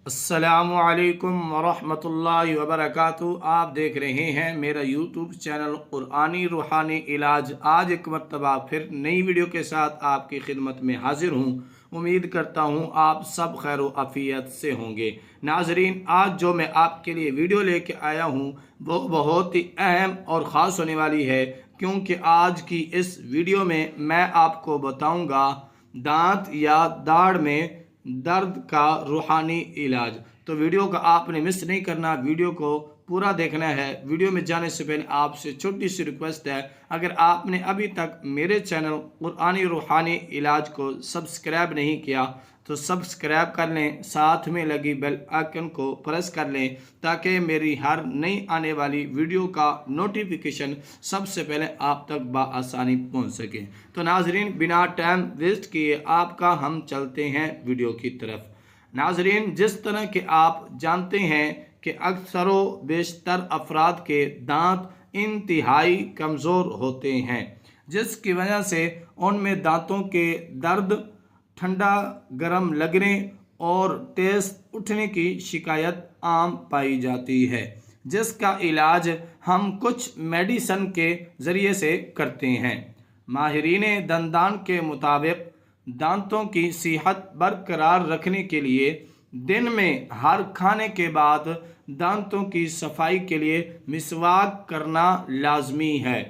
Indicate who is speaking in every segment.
Speaker 1: अस्सलामुअलैकुम वरहमतुल्लाहि वबरकातुहू। आप देख रहे हैं मेरा यूट्यूब चैनल क़ुरआनी रूहानी इलाज। आज एक मरतबा फिर नई वीडियो के साथ आपकी खिदमत में हाजिर हूँ। उम्मीद करता हूँ आप सब खैर व आफियत से होंगे। नाजरीन, आज जो मैं आपके लिए वीडियो लेके आया हूँ वो बहुत ही अहम और ख़ास होने वाली है, क्योंकि आज की इस वीडियो में मैं आपको बताऊँगा दांत या दाढ़ में दर्द का रूहानी इलाज। तो वीडियो का आपने मिस नहीं करना, वीडियो को पूरा देखना है। वीडियो में जाने से पहले आपसे छोटी सी रिक्वेस्ट है, अगर आपने अभी तक मेरे चैनल क़ुरआनी रूहानी इलाज को सब्सक्राइब नहीं किया तो सब्सक्राइब कर लें, साथ में लगी बेल आइकन को प्रेस कर लें ताकि मेरी हर नई आने वाली वीडियो का नोटिफिकेशन सबसे पहले आप तक बआसानी पहुंच सके। तो नाजरीन, बिना टाइम वेस्ट किए आपका हम चलते हैं वीडियो की तरफ। नाजरीन, जिस तरह के आप जानते हैं कि अक्सर बेशतर अफराद के दांत इंतहाई कमज़ोर होते हैं, जिसकी वजह से उनमें दांतों के दर्द, ठंडा गरम लगने और तेज उठने की शिकायत आम पाई जाती है, जिसका इलाज हम कुछ मेडिसन के ज़रिए से करते हैं। माहिरीन दंदान के मुताबिक दांतों की सेहत बरकरार रखने के लिए दिन में हर खाने के बाद दांतों की सफाई के लिए मिसवाक करना लाजमी है।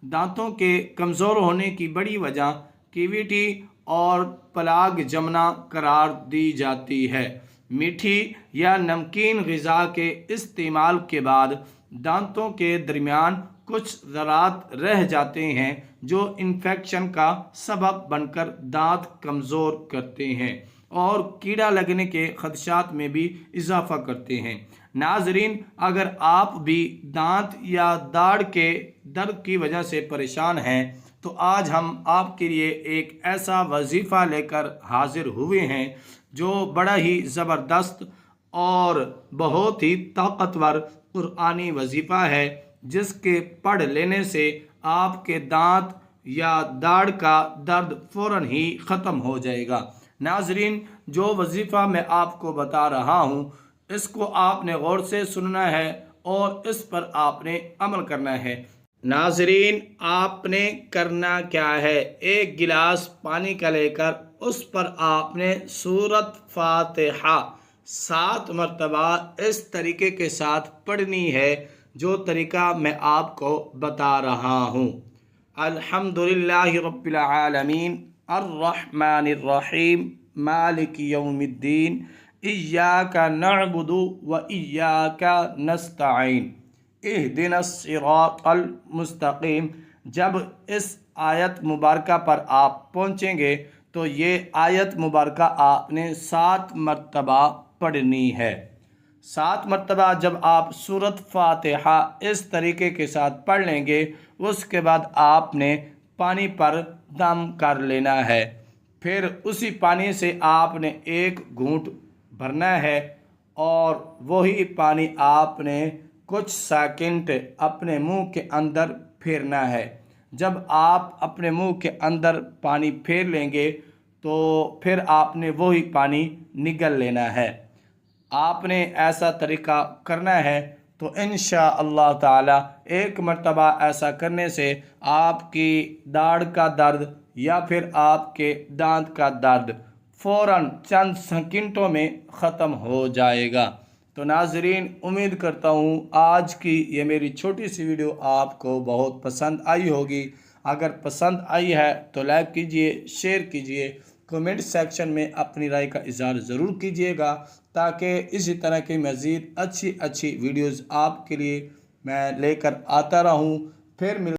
Speaker 1: दांतों के कमज़ोर होने की बड़ी वजह कैविटी और प्लाक जमना करार दी जाती है। मीठी या नमकीन ग़िज़ा के इस्तेमाल के बाद दांतों के दरमियान कुछ ज़रात रह जाते हैं जो इन्फेक्शन का सबब बनकर दांत कमज़ोर करते हैं और कीड़ा लगने के खदशात में भी इजाफा करते हैं। नाजरीन, अगर आप भी दांत या दाढ़ के दर्द की वजह से परेशान हैं तो आज हम आपके लिए एक ऐसा वजीफ़ा लेकर हाजिर हुए हैं जो बड़ा ही ज़बरदस्त और बहुत ही ताकतवर क़ुरआनी वजीफ़ा है, जिसके पढ़ लेने से आपके दांत या दाढ़ का दर्द फ़ौरन ही ख़त्म हो जाएगा। नाजरीन, जो वजीफ़ा मैं आपको बता रहा हूँ इसको आपने गौर से सुनना है और इस पर आपने अमल करना है। नाजरीन, आपने करना क्या है, एक गिलास पानी का लेकर उस पर आपने सूरत फातिहा 7 मरतबा इस तरीके के साथ पढ़नी है जो तरीका मैं आपको बता रहा हूँ। अल्हम्दुलिल्लाहि रब्बिल आलमीन अर्रहमानिर रहीम मालिकि यौमिद्दीन इय्याका नअबुदु व इय्याका नस्तईन इहदिनस सिरातल मुस्तकीम। जब इस आयत मुबारका पर आप पहुँचेंगे तो ये आयत मुबारका आपने 7 मरतबा पढ़नी है। 7 मरतबा जब आप सूरत फातिहा इस तरीके के साथ पढ़ लेंगे, उसके बाद आपने पानी पर दम कर लेना है। फिर उसी पानी से आपने एक घूंट भरना है और वही पानी आपने कुछ सेकंड अपने मुंह के अंदर फेरना है। जब आप अपने मुंह के अंदर पानी फेर लेंगे तो फिर आपने वही पानी निगल लेना है। आपने ऐसा तरीका करना है तो इंशाअल्लाह ताला एक मरतबा ऐसा करने से आपकी दाढ़ का दर्द या फिर आपके दांत का दर्द फ़ौरन चंद सेकंडों में ख़त्म हो जाएगा। तो नाजरीन, उम्मीद करता हूँ आज की ये मेरी छोटी सी वीडियो आपको बहुत पसंद आई होगी। अगर पसंद आई है तो लाइक कीजिए, शेयर कीजिए, कमेंट सेक्शन में अपनी राय का इज़हार ज़रूर कीजिएगा ताकि इसी तरह की मज़ीद अच्छी अच्छी वीडियोज़ आपके लिए मैं लेकर आता रहूँ। फिर